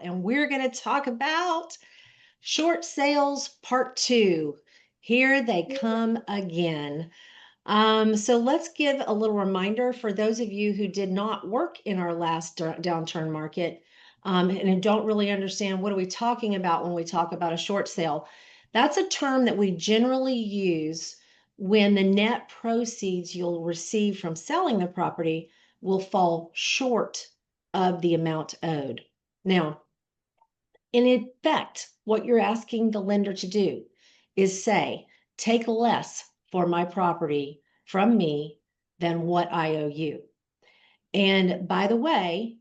and we're going to talk about short sales part 2. Here they come again. So let's give a little reminder for those of you who did not work in our last downturn market and don't really understand what are we talking about when we talk about a short sale. That's a term that we generally use when the net proceeds you'll receive from selling the property will fall short of the amount owed. Now, in effect, what you're asking the lender to do is say, take less for my property from me than what I owe you. And by the way,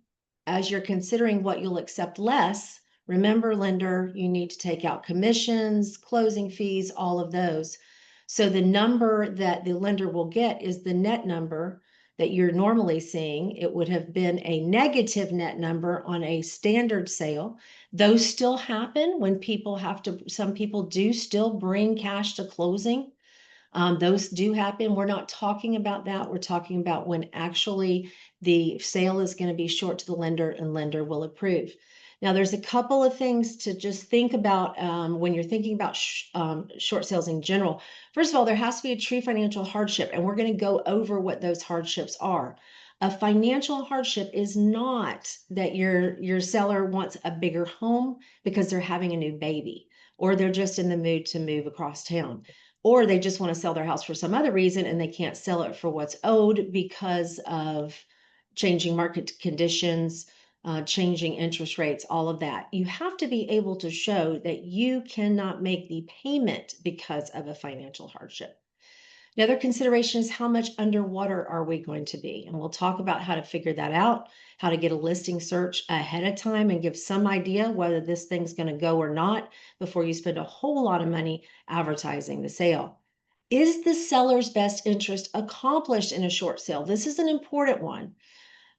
as you're considering what you'll accept less, remember, lender, you need to take out commissions, closing fees, all of those. So the number that the lender will get is the net number that you're normally seeing. It would have been a negative net number on a standard sale. Those still happen when people have to, some people do still bring cash to closing. Those do happen. We're not talking about that. We're talking about when actually the sale is going to be short to the lender and lender will approve. Now, there's a couple of things to just think about when you're thinking about short sales in general. First of all, there has to be a true financial hardship, and we're going to go over what those hardships are. A financial hardship is not that your seller wants a bigger home because they're having a new baby, or they're just in the mood to move across town, or they just want to sell their house for some other reason and they can't sell it for what's owed because of changing market conditions, changing interest rates, all of that. You have to be able to show that you cannot make the payment because of a financial hardship. Another consideration is how much underwater are we going to be? And we'll talk about how to figure that out, how to get a listing search ahead of time and give some idea whether this thing's going to go or not before you spend a whole lot of money advertising the sale. Is the seller's best interest accomplished in a short sale? This is an important one.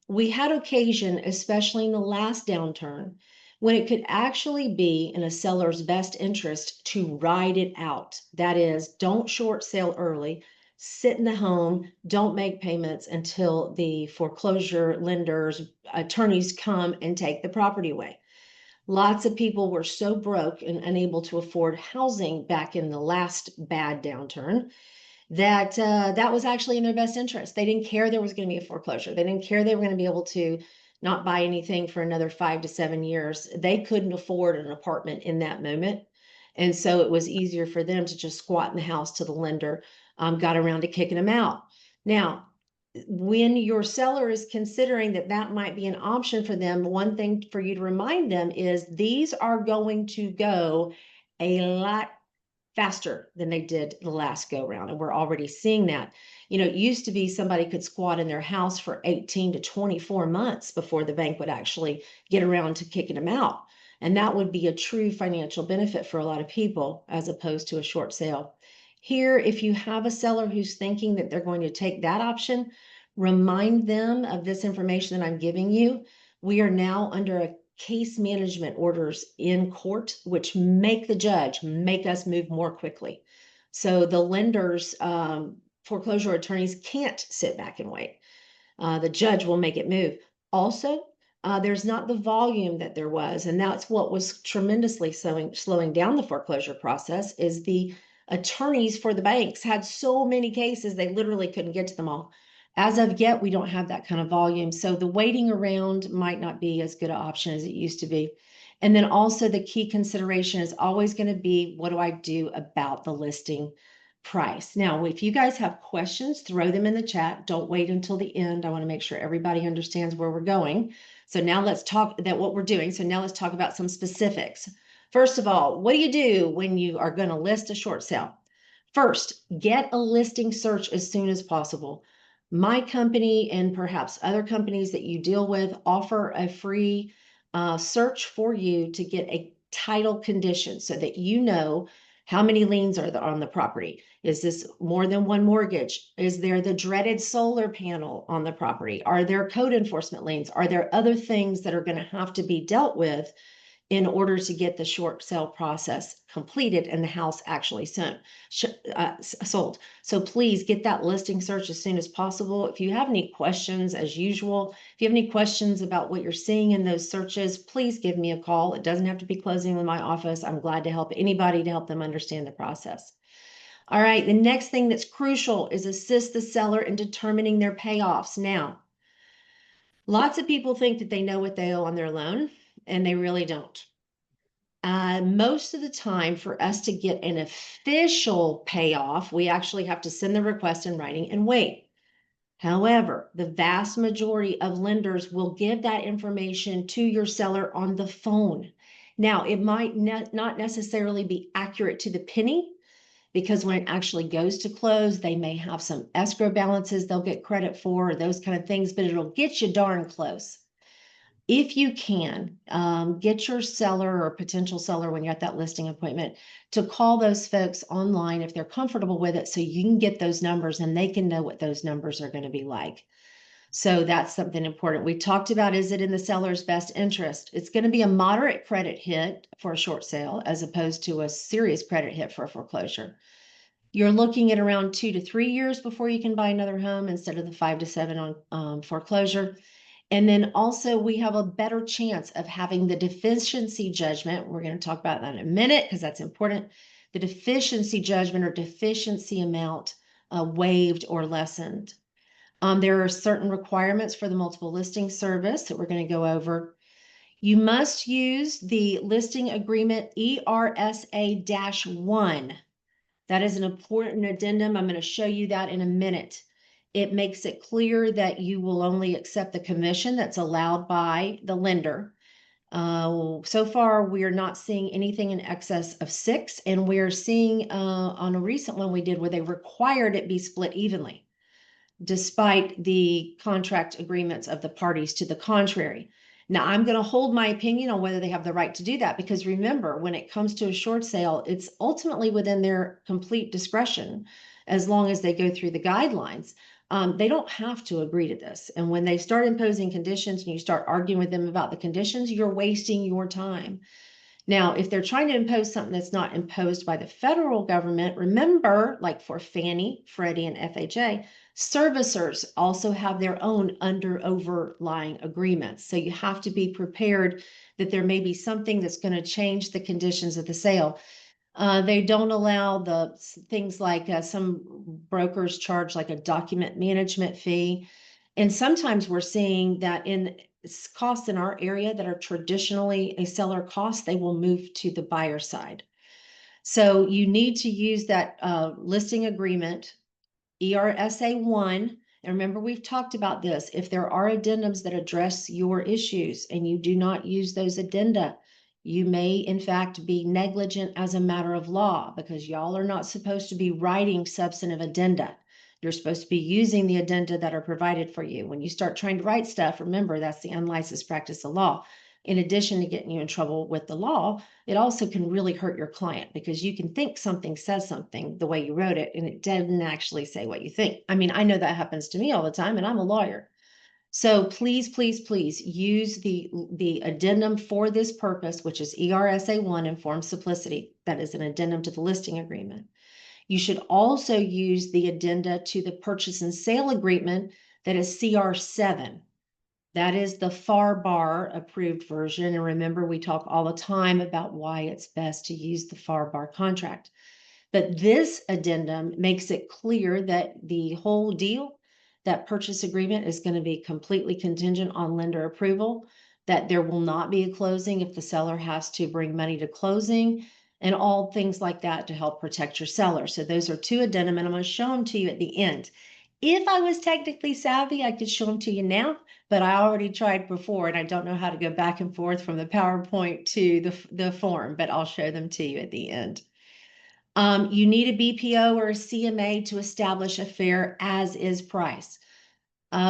We had occasion, especially in the last downturn, when it could actually be in a seller's best interest to ride it out. That is, don't short sale early, sit in the home, don't make payments until the foreclosure lenders, attorneys come and take the property away. Lots of people were so broke and unable to afford housing back in the last bad downturn that that was actually in their best interest. They didn't care there was going to be a foreclosure. They didn't care they were going to be able to not buy anything for another 5 to 7 years. They couldn't afford an apartment in that moment. And so it was easier for them to just squat in the house till the lender got around to kicking them out. Now, when your seller is considering that that might be an option for them, one thing for you to remind them is these are going to go a lot faster than they did the last go round. And we're already seeing that. You know, it used to be somebody could squat in their house for 18 to 24 months before the bank would actually get around to kicking them out. And that would be a true financial benefit for a lot of people as opposed to a short sale. Here, if you have a seller who's thinking that they're going to take that option, remind them of this information that I'm giving you. We are now under a case management orders in court, which make the judge make us move more quickly. So the lenders, foreclosure attorneys can't sit back and wait. The judge will make it move. Also, there's not the volume that there was, and that's what was tremendously slowing down the foreclosure process is the attorneys for the banks had so many cases, they literally couldn't get to them all. As of yet, we don't have that kind of volume. So the waiting around might not be as good an option as it used to be. And then also the key consideration is always going to be, what do I do about the listing price? Now, if you guys have questions, throw them in the chat. Don't wait until the end. I want to make sure everybody understands where we're going. So now let's talk about what we're doing. So now let's talk about some specifics. First of all, what do you do when you are going to list a short sale? First, get a listing search as soon as possible. My company and perhaps other companies that you deal with offer a free search for you to get a title condition so that you know how many liens are there on the property. Is this more than one mortgage? Is there the dreaded solar panel on the property? Are there code enforcement liens? Are there other things that are going to have to be dealt with in order to get the short sale process completed and the house actually sold. So please get that listing search as soon as possible. If you have any questions, as usual, if you have any questions about what you're seeing in those searches, please give me a call. It doesn't have to be closing with my office. I'm glad to help anybody to help them understand the process. All right, the next thing that's crucial is assist the seller in determining their payoffs. Now, lots of people think that they know what they owe on their loan, and they really don't. Most of the time, for us to get an official payoff, we actually have to send the request in writing and wait. However, the vast majority of lenders will give that information to your seller on the phone. Now, it might not necessarily be accurate to the penny, because when it actually goes to close, they may have some escrow balances they'll get credit for, or those kind of things, but it'll get you darn close. If you can, get your seller or potential seller when you're at that listing appointment to call those folks online if they're comfortable with it, so you can get those numbers and they can know what those numbers are going to be like. So that's something important. We talked about, is it in the seller's best interest? It's going to be a moderate credit hit for a short sale as opposed to a serious credit hit for a foreclosure. You're looking at around 2 to 3 years before you can buy another home instead of the 5 to 7 on foreclosure. And then also we have a better chance of having the deficiency judgment. We're going to talk about that in a minute because that's important. The deficiency judgment or deficiency amount waived or lessened. There are certain requirements for the multiple listing service that we're going to go over. You must use the listing agreement ERSA-1. That is an important addendum. I'm going to show you that in a minute. It makes it clear that you will only accept the commission that's allowed by the lender. So far, we are not seeing anything in excess of 6, and we are seeing on a recent one we did where they required it be split evenly, despite the contract agreements of the parties to the contrary. Now, I'm going to hold my opinion on whether they have the right to do that, because remember, when it comes to a short sale, it's ultimately within their complete discretion as long as they go through the guidelines. They don't have to agree to this. And when they start imposing conditions and you start arguing with them about the conditions, you're wasting your time. Now, if they're trying to impose something that's not imposed by the federal government, remember, like for Fannie, Freddie, and FHA, servicers also have their own overlying agreements. So you have to be prepared that there may be something that's going to change the conditions of the sale. They don't allow the things like some brokers charge like a document management fee. And sometimes we're seeing that in costs in our area that are traditionally a seller cost, they will move to the buyer side. So you need to use that listing agreement, ERSA-1. And remember, we've talked about this. If there are addendums that address your issues and you do not use those addenda, you may in fact be negligent as a matter of law, because y'all are not supposed to be writing substantive addenda. You're supposed to be using the addenda that are provided for you. When you start trying to write stuff, remember that's the unlicensed practice of law. In addition to getting you in trouble with the law, it also can really hurt your client, because you can think something says something the way you wrote it and it didn't actually say what you think. I mean, I know that happens to me all the time, and I'm a lawyer. So please, please, please use the addendum for this purpose, which is ERSA-1, Informed Simplicity. That is an addendum to the listing agreement. You should also use the addenda to the purchase and sale agreement, that is CR7. That is the FAR bar approved version. And remember, we talk all the time about why it's best to use the FAR bar contract. But this addendum makes it clear that the whole deal, that purchase agreement, is going to be completely contingent on lender approval, that there will not be a closing if the seller has to bring money to closing, and all things like that to help protect your seller. So those are 2 addendum, and I'm going to show them to you at the end. If I was technically savvy, I could show them to you now, but I already tried before and I don't know how to go back and forth from the PowerPoint to the form, but I'll show them to you at the end. You need a BPO or a CMA to establish a fair as-is price.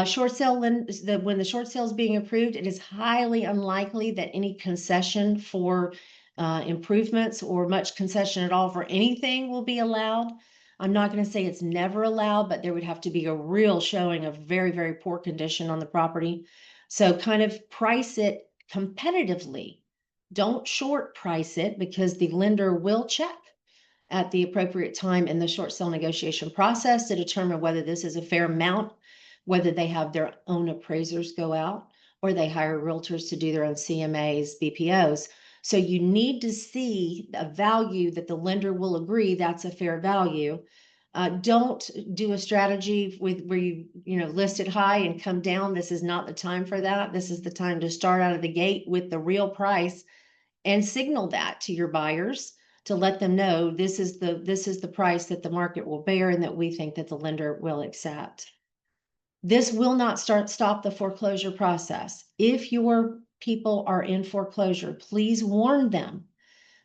Short sale, when the short sale is being approved, it is highly unlikely that any concession for improvements or much concession at all for anything will be allowed. I'm not going to say it's never allowed, but there would have to be a real showing of very, very poor condition on the property. So kind of price it competitively, Don't short price it, because the lender will check at the appropriate time in the short sale negotiation process to determine whether this is a fair amount, whether they have their own appraisers go out or they hire realtors to do their own CMAs, BPOs. So you need to see a value that the lender will agree that's a fair value. Don't do a strategy with where you list it high and come down. This is not the time for that. This is the time to start out of the gate with the real price and signal that to your buyers to let them know this is the price that the market will bear and that we think that the lender will accept. This will not stop the foreclosure process. If your people are in foreclosure, please warn them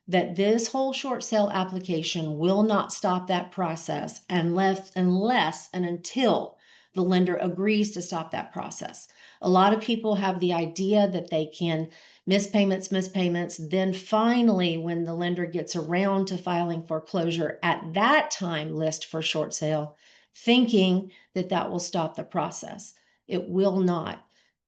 that this whole short sale application will not stop that process unless and until the lender agrees to stop that process. A lot of people have the idea that they can miss payments, then finally, when the lender gets around to filing foreclosure, at that time list for short sale, thinking that that will stop the process. It will not.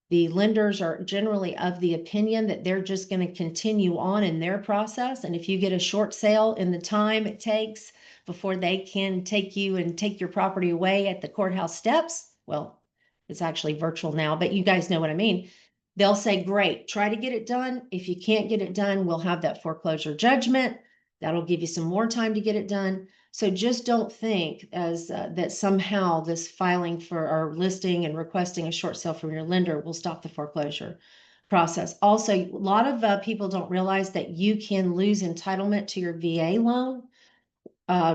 The lenders are generally of the opinion that they're just going to continue on in their process. And if you get a short sale in the time it takes before they can take you and take your property away at the courthouse steps, well, it's actually virtual now, but you guys know what I mean. They'll say, great, try to get it done. If you can't get it done, we'll have that foreclosure judgment. That'll give you some more time to get it done. So just don't think as that somehow this filing for or listing and requesting a short sale from your lender will stop the foreclosure process. Also, a lot of people don't realize that you can lose entitlement to your VA loan.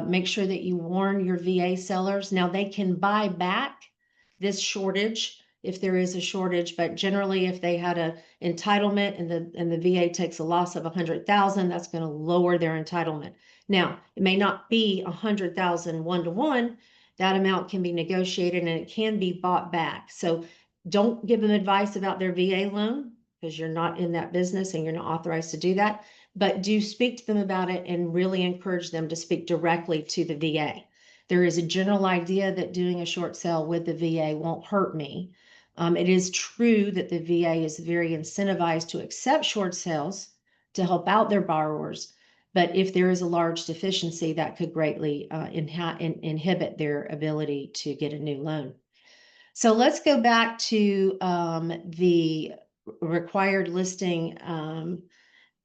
Make sure that you warn your VA sellers. Now they can buy back this shortage if there is a shortage, but generally if they had a entitlement and the VA takes a loss of 100,000, that's going to lower their entitlement. Now, it may not be 100,000 one-to-one. That amount can be negotiated and it can be bought back. So don't give them advice about their VA loan because you're not in that business and you're not authorized to do that. But do speak to them about it and really encourage them to speak directly to the VA. There is a general idea that doing a short sale with the VA won't hurt me. It is true that the VA is very incentivized to accept short sales to help out their borrowers. But if there is a large deficiency, that could greatly inhibit their ability to get a new loan. So let's go back to the required listing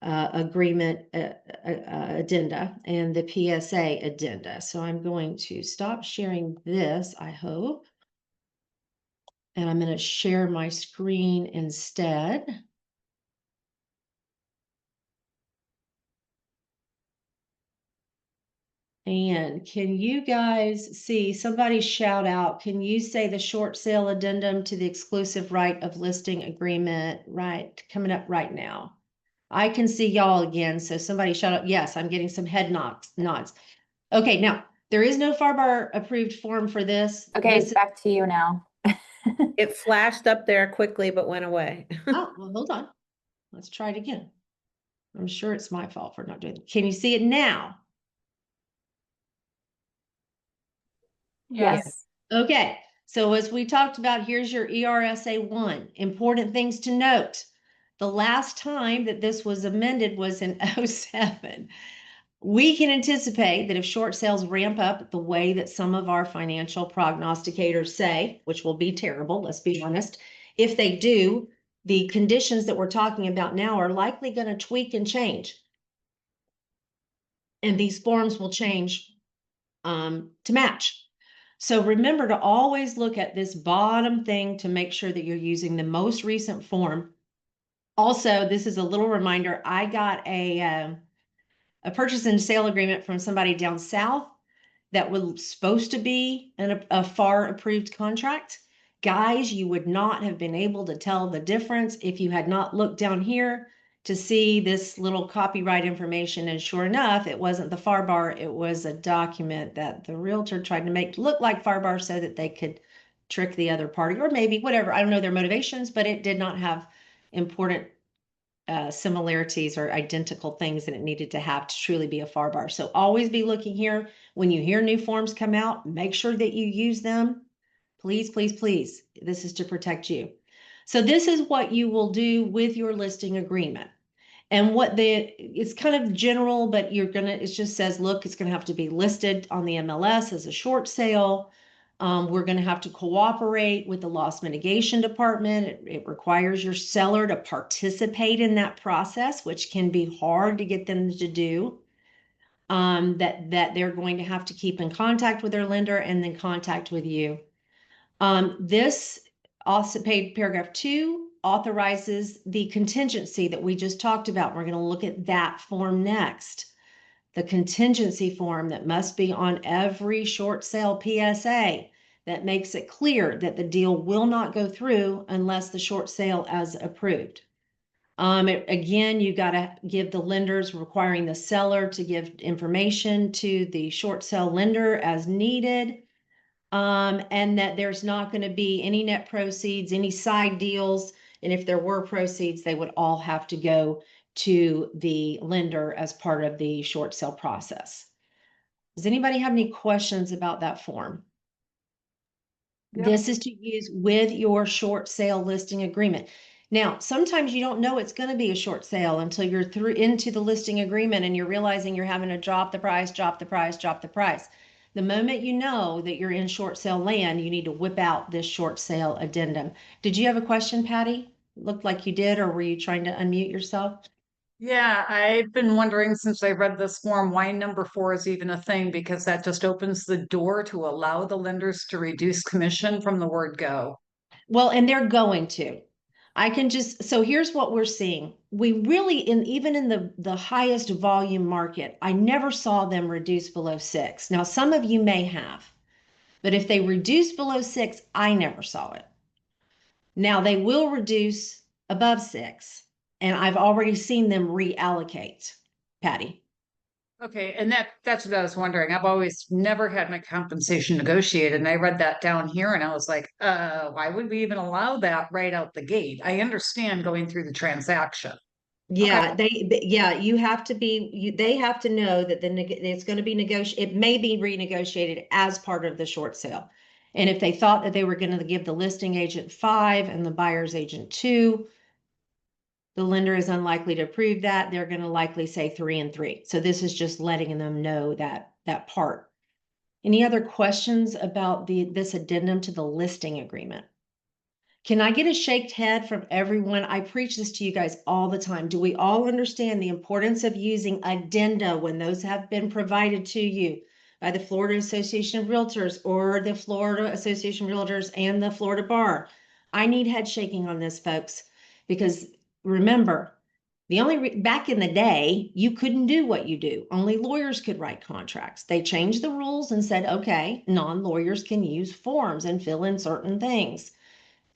agreement addenda and the PSA addenda. So I'm going to stop sharing this, I hope. And I'm going to share my screen instead. And can you guys see somebody shout out? Can you say the short sale addendum to the exclusive right of listing agreement right coming up right now? I can see y'all again. So somebody shout out. Yes, I'm getting some head nods. Okay, now there is no FAR approved form for this. Okay, This back to you now. It flashed up there quickly, but went away. Oh, well, hold on. Let's try it again. I'm sure it's my fault for not doing it. Can you see it now? Yes. Okay. So as we talked about, here's your ERSA 1. Important things to note. The last time that this was amended was in 07. We can anticipate that if short sales ramp up the way that some of our financial prognosticators say, which will be terrible, let's be honest, if they do, the conditions that we're talking about now are likely going to tweak and change. And these forms will change to match. So remember to always look at this bottom thing to make sure that you're using the most recent form. Also, this is a little reminder, I got a purchase and sale agreement from somebody down south that was supposed to be a FAR approved contract. Guys, you would not have been able to tell the difference if you had not looked down here to see this little copyright information. And sure enough, it wasn't the FAR bar. It was a document that the realtor tried to make look like FAR bar so that they could trick the other party, or maybe whatever. I don't know their motivations, but it did not have important similarities or identical things that it needed to have to truly be a FAR bar. So always be looking here. When you hear new forms come out, make sure that you use them. Please, please, please. This is to protect you. So this is what you will do with your listing agreement. And it's kind of general, but it just says, look, it's gonna have to be listed on the MLS as a short sale. We're gonna have to cooperate with the loss mitigation department. It requires your seller to participate in that process, which can be hard to get them to do. That they're going to have to keep in contact with their lender and then contact with you. This also paid paragraph 2 authorizes the contingency that we just talked about. We're going to look at that form next. The contingency form that must be on every short sale PSA that makes it clear that the deal will not go through unless the short sale is approved. Again, you got to give the lenders requiring the seller to give information to the short sale lender as needed. And that there's not going to be any net proceeds, any side deals. And if there were proceeds, they would all have to go to the lender as part of the short sale process. Does anybody have any questions about that form? Yep. This is to use with your short sale listing agreement. Now, sometimes you don't know it's going to be a short sale until you're through into the listing agreement and you're realizing you're having to drop the price, drop the price, drop the price. The moment you know that you're in short sale land, you need to whip out this short sale addendum. Did you have a question, Patty? Looked like you did, or were you trying to unmute yourself? Yeah, I've been wondering since I read this form why number 4 is even a thing, because that just opens the door to allow the lenders to reduce commission from the word go. Well, and they're going to. So here's what we're seeing. We really, even in the highest volume market, I never saw them reduce below 6. Now, some of you may have, but if they reduce below 6, I never saw it. Now they will reduce above 6, and I've already seen them reallocate, Patty. Okay, and that's what I was wondering. I've always never had my compensation negotiated, and I read that down here and I was like, why would we even allow that right out the gate? I understand going through the transaction. Yeah, you have to they have to know that it's going to be it may be renegotiated as part of the short sale. And if they thought that they were going to give the listing agent 5 and the buyer's agent 2, the lender is unlikely to approve that. They're going to likely say 3 and 3. So this is just letting them know that part. Any other questions about this addendum to the listing agreement? Can I get a shaked head from everyone? I preach this to you guys all the time. Do we all understand the importance of using addenda when those have been provided to you by the Florida Association of Realtors or the Florida Association of Realtors and the Florida Bar? I need head shaking on this, folks, because remember, back in the day, you couldn't do what you do. Only lawyers could write contracts. They changed the rules and said, okay, non-lawyers can use forms and fill in certain things.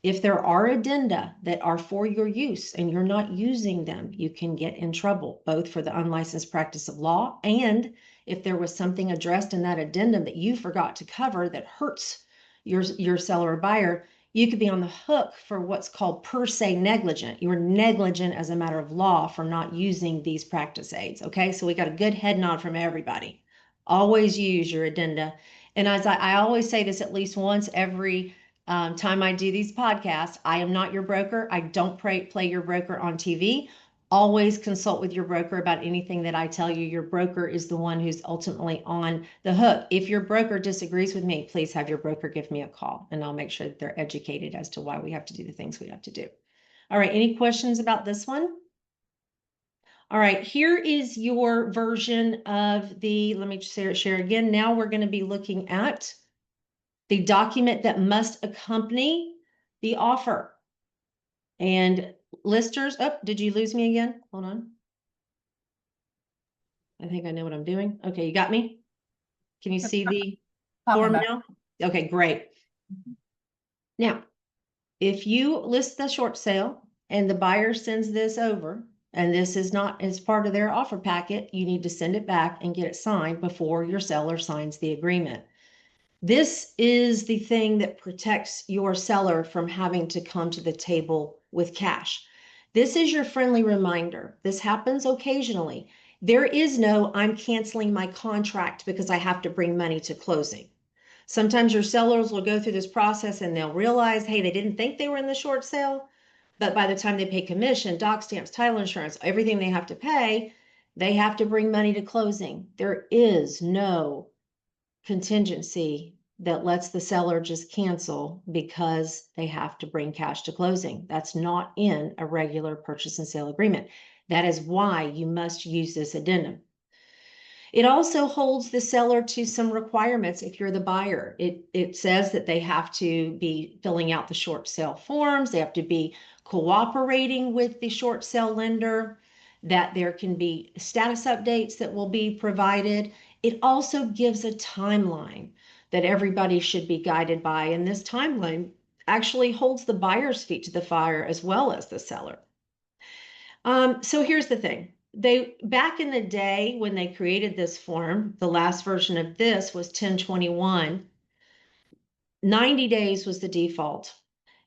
If there are addenda that are for your use and you're not using them, you can get in trouble, both for the unlicensed practice of law and if there was something addressed in that addendum that you forgot to cover that hurts your seller or buyer, you could be on the hook for what's called per se negligent. You're negligent as a matter of law for not using these practice aids. Okay, so we got a good head nod from everybody. Always use your addenda. And as I always say this at least once every time I do these podcasts, I am not your broker. I don't play your broker on TV. Always consult with your broker about anything that I tell you. Your broker is the one who's ultimately on the hook. If your broker disagrees with me, please have your broker give me a call and I'll make sure that they're educated as to why we have to do the things we have to do. All right, any questions about this one? All right, here is your version of let me share again. Now we're going to be looking at the document that must accompany the offer. And listers, oh, did you lose me again? Hold on. I think I know what I'm doing. Okay, you got me? Can you see the form now? Okay, great. Now, if you list the short sale and the buyer sends this over, and this is not as part of their offer packet, you need to send it back and get it signed before your seller signs the agreement. This is the thing that protects your seller from having to come to the table with cash. This is your friendly reminder. This happens occasionally. There is no, I'm canceling my contract because I have to bring money to closing. Sometimes your sellers will go through this process and they'll realize, hey, they didn't think they were in the short sale, But by the time they pay commission, doc stamps, title insurance, everything they have to pay, they have to bring money to closing. There is no contingency that lets the seller just cancel because they have to bring cash to closing. That's not in a regular purchase and sale agreement. That is why you must use this addendum. It also holds the seller to some requirements if you're the buyer. It says that they have to be filling out the short sale forms, they have to be cooperating with the short sale lender, that there can be status updates that will be provided. It also gives a timeline that everybody should be guided by, and this timeline actually holds the buyer's feet to the fire as well as the seller. So here's the thing. They back in the day when they created this form, the last version of this was 1021. 90 days was the default.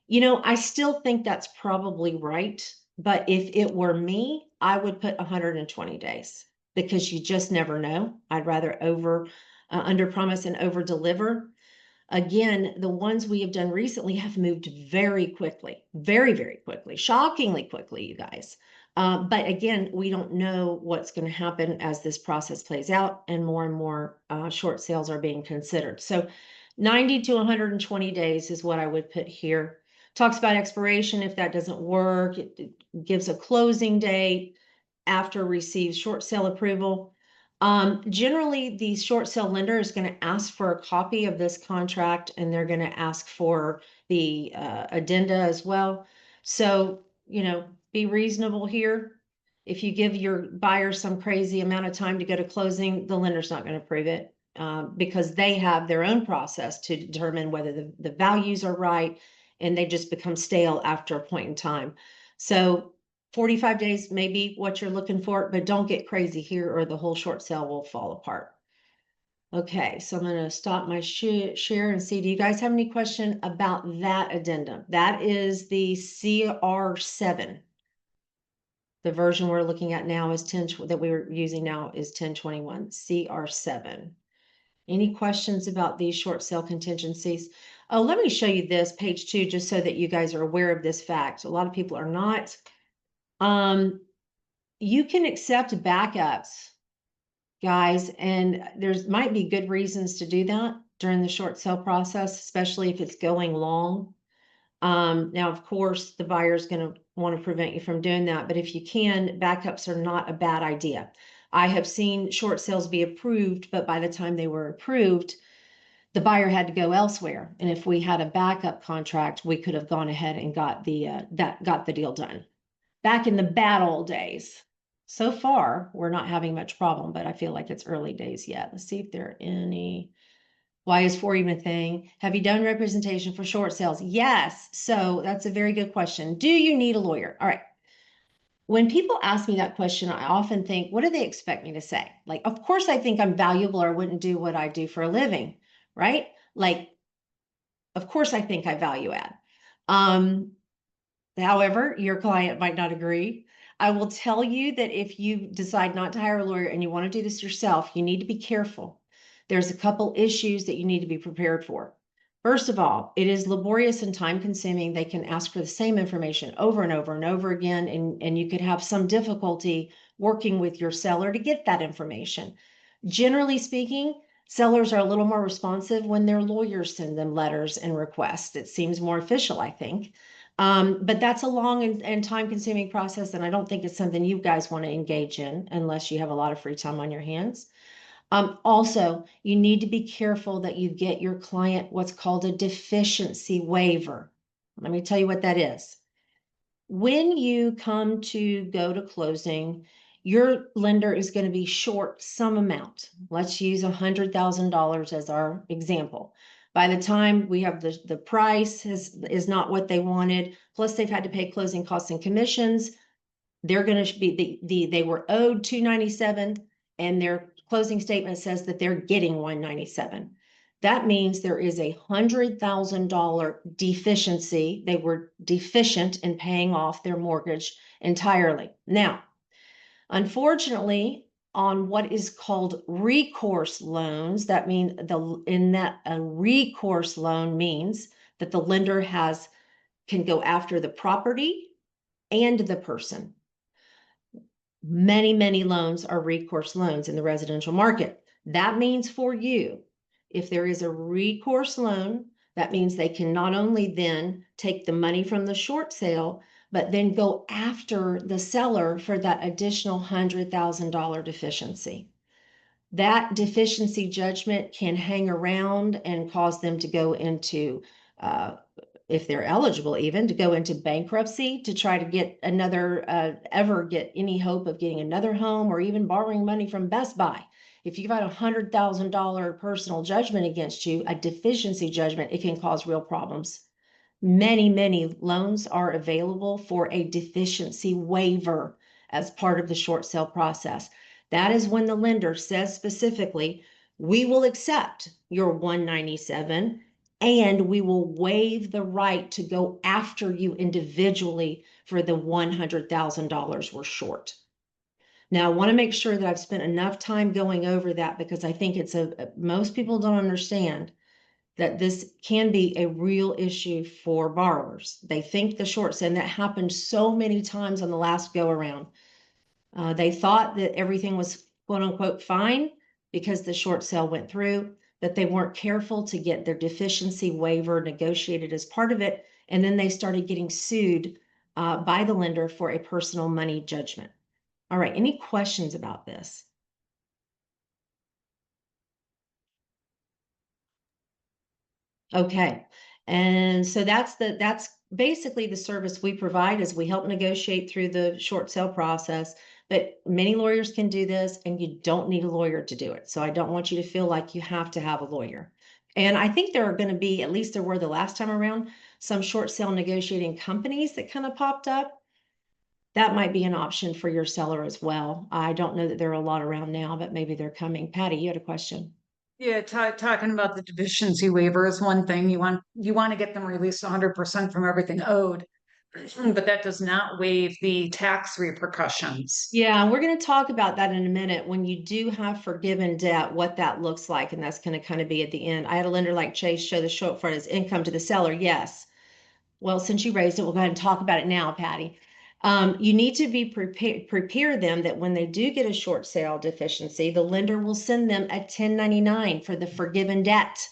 You know, I still think that's probably right, but if it were me, I would put 120 days because you just never know. I'd rather under promise and over deliver. Again, the ones we have done recently have moved very quickly, very, very quickly, shockingly quickly, you guys. But again, we don't know what's going to happen as this process plays out and more short sales are being considered. So 90 to 120 days is what I would put here. Talks about expiration if that doesn't work. It gives a closing date after receives short sale approval. Generally, the short sale lender is going to ask for a copy of this contract and they're going to ask for the addenda as well. So, you know, be reasonable here. If you give your buyer some crazy amount of time to go to closing, the lender's not going to approve it because they have their own process to determine whether the values are right and they just become stale after a point in time. So 45 days may be what you're looking for, but don't get crazy here or the whole short sale will fall apart. Okay, so I'm going to stop my share and see, do you guys have any question about that addendum? That is the CR7. The version we're looking at now is that we were using now is 1021 CR7. Any questions about these short sale contingencies? Oh, let me show you this page 2, just so that you guys are aware of this fact. A lot of people are not. You can accept backups, guys, and there's might be good reasons to do that during the short sale process, especially if it's going long. Now, of course, the buyer's going to want to prevent you from doing that, but if you can, backups are not a bad idea. I have seen short sales be approved, but by the time they were approved, the buyer had to go elsewhere. And if we had a backup contract, we could have gone ahead and got the deal done. Back in the bad old days. So far, we're not having much problem, but I feel like it's early days yet. Let's see if there are any. Why is 4 even a thing? Have you done representation for short sales? Yes. So that's a very good question. Do you need a lawyer? All right. When people ask me that question, I often think, what do they expect me to say? Like, of course, I think I'm valuable or I wouldn't do what I do for a living, right? Like, of course, I think I value add. However, your client might not agree. I will tell you that if you decide not to hire a lawyer and you want to do this yourself, you need to be careful. There's a couple issues that you need to be prepared for. First of all, it is laborious and time consuming. They can ask for the same information over and over and over again, and you could have some difficulty working with your seller to get that information. Generally speaking, sellers are a little more responsive when their lawyers send them letters and requests. It seems more official, I think. But that's a long and time-consuming process, and I don't think it's something you guys want to engage in unless you have a lot of free time on your hands. Also, you need to be careful that you get your client what's called a deficiency waiver. Let me tell you what that is. When you come to go to closing, your lender is going to be short some amount. Let's use $100,000 as our example. By the time we have the price is not what they wanted, plus they've had to pay closing costs and commissions. They're going to be they were owed $297 and their closing statement says that they're getting $197. That means there is a $100,000 deficiency. They were deficient in paying off their mortgage entirely. Now, unfortunately, on what is called recourse loans, that means a recourse loan means that the lender can go after the property and the person. Many, many loans are recourse loans in the residential market. That means for you, if there is a recourse loan, that means they can not only then take the money from the short sale, but then go after the seller for that additional $100,000 deficiency. That deficiency judgment can hang around and cause them to go into, if they're eligible even, to go into bankruptcy to try to get another, ever get any hope of getting another home or even borrowing money from Best Buy. If you've got $100,000 personal judgment against you, a deficiency judgment, it can cause real problems. Many, many loans are available for a deficiency waiver as part of the short sale process. That is when the lender says specifically, we will accept your 197 and we will waive the right to go after you individually for the $100,000 we're short. Now, I want to make sure that I've spent enough time going over that because I think it's most people don't understand that this can be a real issue for borrowers. They think the short sale, and that happened so many times on the last go around. They thought that everything was quote unquote fine because the short sale went through, that they weren't careful to get their deficiency waiver negotiated as part of it. And then they started getting sued by the lender for a personal money judgment. All right, any questions about this? Okay, and so that's basically the service we provide is we help negotiate through the short sale process, but many lawyers can do this and you don't need a lawyer to do it. So I don't want you to feel like you have to have a lawyer. And I think there are going to be, at least there were the last time around, some short sale negotiating companies that kind of popped up. That might be an option for your seller as well. I don't know that there are a lot around now, but maybe they're coming. Patty, you had a question. Yeah, talking about the deficiency waiver is one thing. You want to get them released 100% from everything owed, but that does not waive the tax repercussions. Yeah, we're going to talk about that in a minute. When you do have forgiven debt, what that looks like, and that's going to kind of be at the end. I had a lender like Chase show the short front as income to the seller. Yes. Well, since you raised it, we'll go ahead and talk about it now, Patty. You need to be prepare them that when they do get a short sale deficiency, the lender will send them a 1099 for the forgiven debt.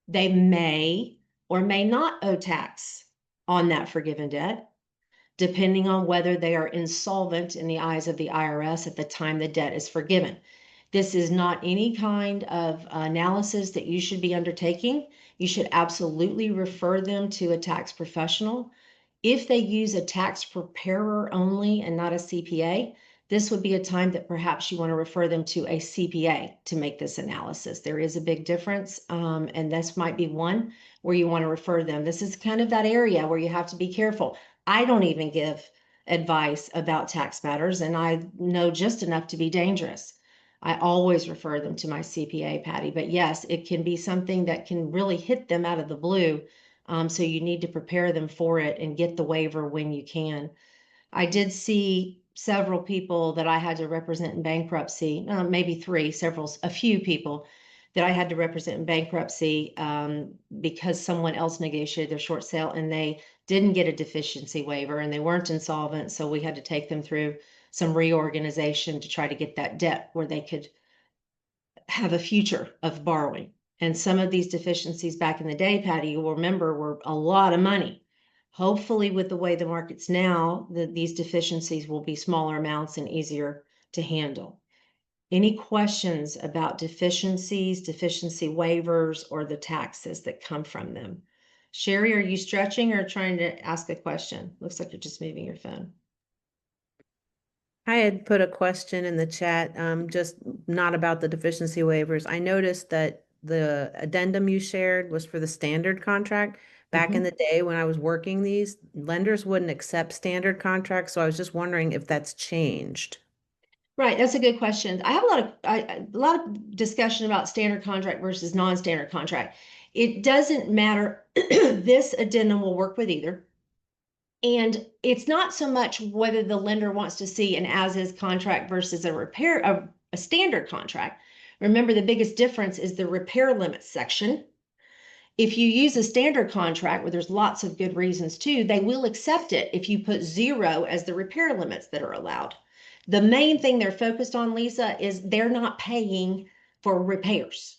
They may or may not owe tax on that forgiven debt, depending on whether they are insolvent in the eyes of the IRS at the time the debt is forgiven. This is not any kind of analysis that you should be undertaking. You should absolutely refer them to a tax professional. If they use a tax preparer only and not a CPA, this would be a time that perhaps you want to refer them to a CPA to make this analysis. There is a big difference, and this might be one where you want to refer them. This is kind of that area where you have to be careful. I don't even give advice about tax matters, and I know just enough to be dangerous. I always refer them to my CPA, Patty. But yes, it can be something that can really hit them out of the blue. So you need to prepare them for it and get the waiver when you can. I did see several people that I had to represent in bankruptcy, maybe a few people that I had to represent in bankruptcy because someone else negotiated their short sale and they didn't get a deficiency waiver and they weren't insolvent. So we had to take them through some reorganization to try to get that debt where they could have a future of borrowing. And some of these deficiencies back in the day, Patty, you will remember, were a lot of money. Hopefully, with the way the market's now, these deficiencies will be smaller amounts and easier to handle. Any questions about deficiencies, deficiency waivers, or the taxes that come from them? Sherry, are you stretching or trying to ask a question? Looks like you're just moving your phone. I had put a question in the chat, just not about the deficiency waivers. I noticed that the addendum you shared was for the standard contract. Back in the day when I was working these, lenders wouldn't accept standard contracts, so I was just wondering if that's changed. Right, that's a good question. I have a lot of discussion about standard contract versus non-standard contract. It doesn't matter. This addendum will work with either. And it's not so much whether the lender wants to see an as-is contract versus a standard contract. Remember, the biggest difference is the repair limits section. If you use a standard contract where there's lots of good reasons too, they will accept it if you put 0 as the repair limits that are allowed. The main thing they're focused on, Lisa, is they're not paying for repairs.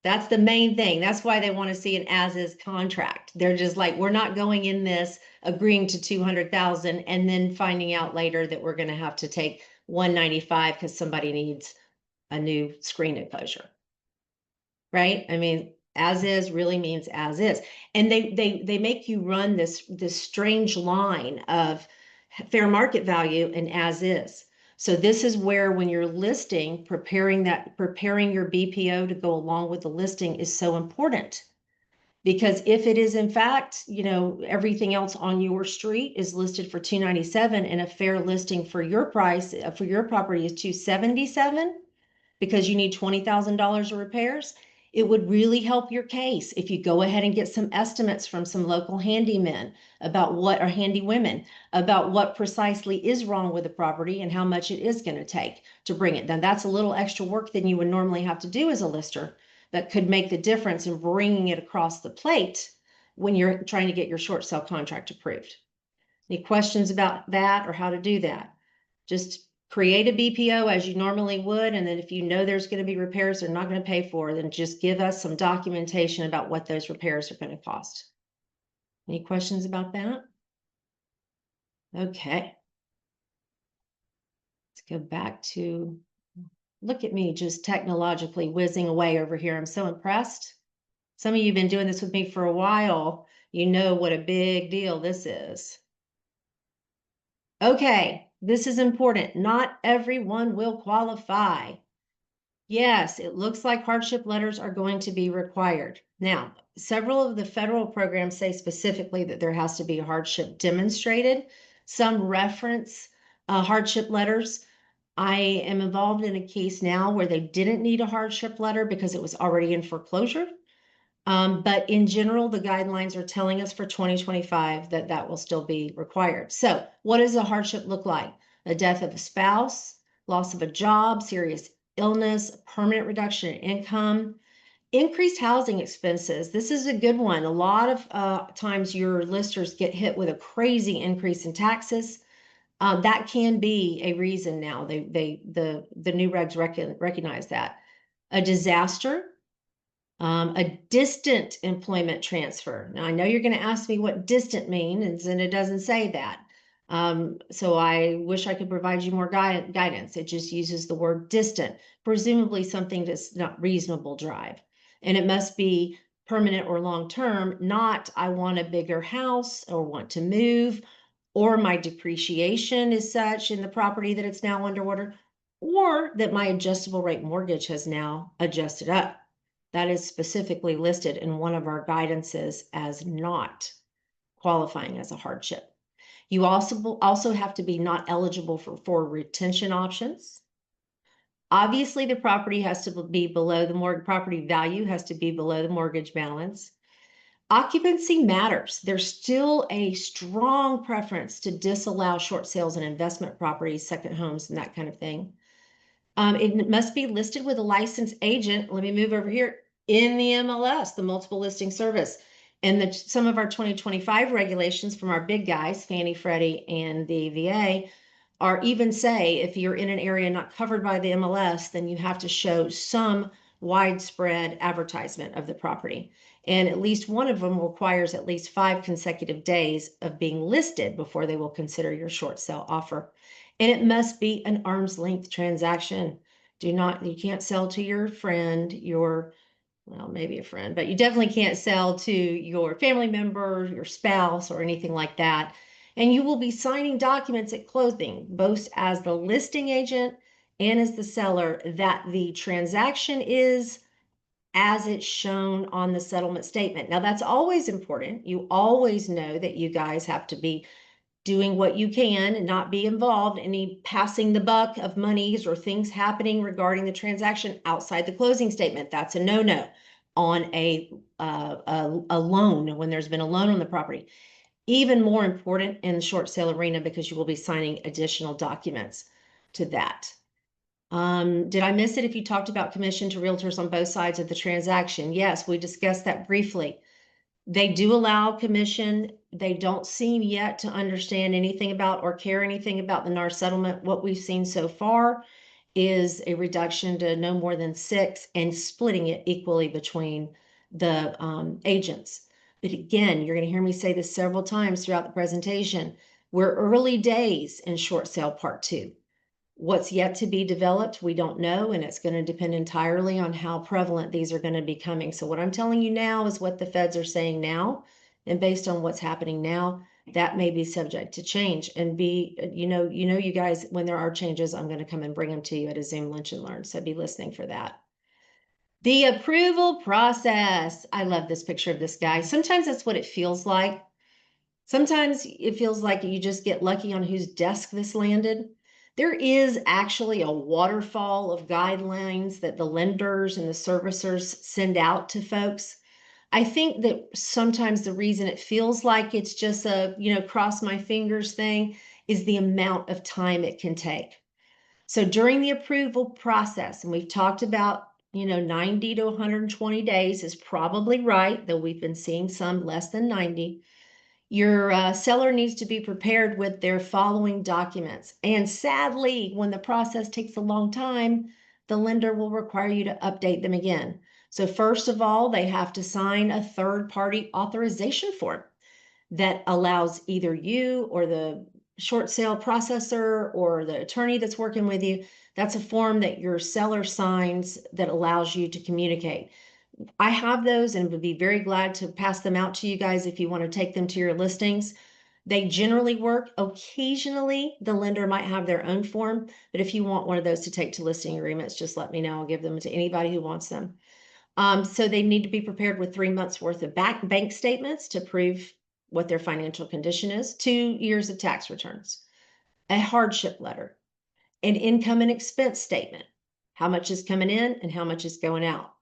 That's the main thing. That's why they want to see an as-is contract. They're just like, we're not going in this agreeing to 200,000 and then finding out later that we're going to have to take 195 because somebody needs a new screen enclosure. Right? I mean, as is really means as is. And they make you run this strange line of fair market value and as is. So this is where when you're listing, preparing your BPO to go along with the listing is so important. Because if it is in fact, everything else on your street is listed for 297 and a fair listing for your price for your property is 277 because you need $20,000 of repairs, it would really help your case if you go ahead and get some estimates from some local handymen or handy women about what precisely is wrong with the property and how much it is going to take to bring it done. That's a little extra work than you would normally have to do as a lister that could make the difference in bringing it across the plate when you're trying to get your short sale contract approved. Any questions about that or how to do that? Just create a BPO as you normally would. And then if you know there's going to be repairs they're not going to pay for, then just give us some documentation about what those repairs are going to cost. Any questions about that? Okay. Let's go back to, look at me just technologically whizzing away over here. I'm so impressed. Some of you have been doing this with me for a while. You know what a big deal this is. Okay, this is important. Not everyone will qualify. Yes, it looks like hardship letters are going to be required. Now, several of the federal programs say specifically that there has to be a hardship demonstrated. Some reference hardship letters. I am involved in a case now where they didn't need a hardship letter because it was already in foreclosure. But in general, the guidelines are telling us for 2025 that that will still be required. So what does a hardship look like? A death of a spouse, loss of a job, serious illness, permanent reduction in income, increased housing expenses. This is a good one. A lot of times your listers get hit with a crazy increase in taxes. That can be a reason now. The new regs recognize that. A disaster, a distant employment transfer. Now, I know you're going to ask me what distant means, and it doesn't say that. So I wish I could provide you more guidance. It just uses the word distant, presumably something that's not reasonable drive. And it must be permanent or long-term, not I want a bigger house or want to move, or my depreciation is such in the property that it's now underwater, or that my adjustable rate mortgage has now adjusted up. That is specifically listed in one of our guidances as not qualifying as a hardship. You also have to be not eligible for retention options. Obviously, the property has to be below the property value has to be below the mortgage balance. Occupancy matters. There's still a strong preference to disallow short sales and investment properties, second homes, and that kind of thing. It must be listed with a licensed agent. Let me move over here in the MLS, the multiple listing service. And some of our 2025 regulations from our big guys, Fannie, Freddie, and the VA, are even say if you're in an area not covered by the MLS, then you have to show some widespread advertisement of the property. And at least one of them requires at least 5 consecutive days of being listed before they will consider your short sale offer. And it must be an arm's length transaction. You can't sell to your friend, well, maybe a friend, but you definitely can't sell to your family member, your spouse, or anything like that. And you will be signing documents at closing, both as the listing agent and as the seller, that the transaction is as it's shown on the settlement statement. Now, that's always important. You always know that you guys have to be doing what you can and not be involved in any passing the buck of monies or things happening regarding the transaction outside the closing statement. That's a no-no on a loan, when there's been a loan on the property. Even more important in the short sale arena because you will be signing additional documents to that. Did I miss it if you talked about commission to realtors on both sides of the transaction? Yes, we discussed that briefly. They do allow commission. They don't seem yet to understand anything about or care anything about the NAR settlement. What we've seen so far is a reduction to no more than 6 and splitting it equally between the agents. But again, you're going to hear me say this several times throughout the presentation. We're early days in short sale part 2. What's yet to be developed, we don't know, and it's going to depend entirely on how prevalent these are going to be coming. So what I'm telling you now is what the feds are saying now, and based on what's happening now, that may be subject to change and be, you guys, when there are changes, I'm going to come and bring them to you at a Zoom Lunch and Learn. So be listening for that. The approval process. I love this picture of this guy. Sometimes that's what it feels like. Sometimes it feels like you just get lucky on whose desk this landed. There is actually a waterfall of guidelines that the lenders and the servicers send out to folks. I think that sometimes the reason it feels like it's just a, cross my fingers thing is the amount of time it can take. So during the approval process, and we've talked about, 90 to 120 days is probably right, though we've been seeing some less than 90. Your seller needs to be prepared with their following documents. And sadly, when the process takes a long time, the lender will require you to update them again. So first of all, they have to sign a third-party authorization form that allows either you or the short sale processor or the attorney that's working with you. That's a form that your seller signs that allows you to communicate. I have those and would be very glad to pass them out to you guys if you want to take them to your listings. They generally work. Occasionally, the lender might have their own form, but if you want one of those to take to listing agreements, just let me know. I'll give them to anybody who wants them. So they need to be prepared with 3 months worth of bank statements to prove what their financial condition is, 2 years of tax returns, a hardship letter, an income and expense statement, how much is coming in and how much is going out,